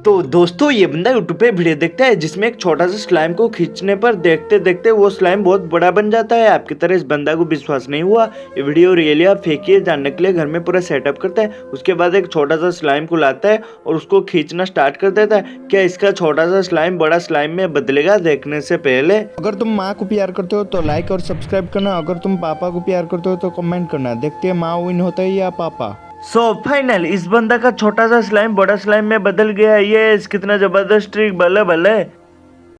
तो दोस्तों ये बंदा यूट्यूब पे वीडियो देखता है जिसमें एक छोटा सा स्लाइम को खींचने पर देखते देखते वो स्लाइम बहुत बड़ा बन जाता है। आपकी तरह इस बंदा को विश्वास नहीं हुआ, ये वीडियो रियल या फेक है जानने के लिए घर में पूरा सेटअप करता है। उसके बाद एक छोटा सा स्लाइम को लाता है और उसको खींचना स्टार्ट कर देता है। क्या इसका छोटा सा स्लाइम बड़ा स्लाइम में बदलेगा? देखने से पहले अगर तुम माँ को प्यार करते हो तो लाइक और सब्सक्राइब करना। अगर तुम पापा को प्यार करते हो तो कमेंट करना। देखते हैं माँ विन होता है या पापा। फाइनल इस बंदा का छोटा सा स्लाइम बड़ा स्लाइम में बदल गया है। ये कितना जबरदस्त ट्रिक, भले भले।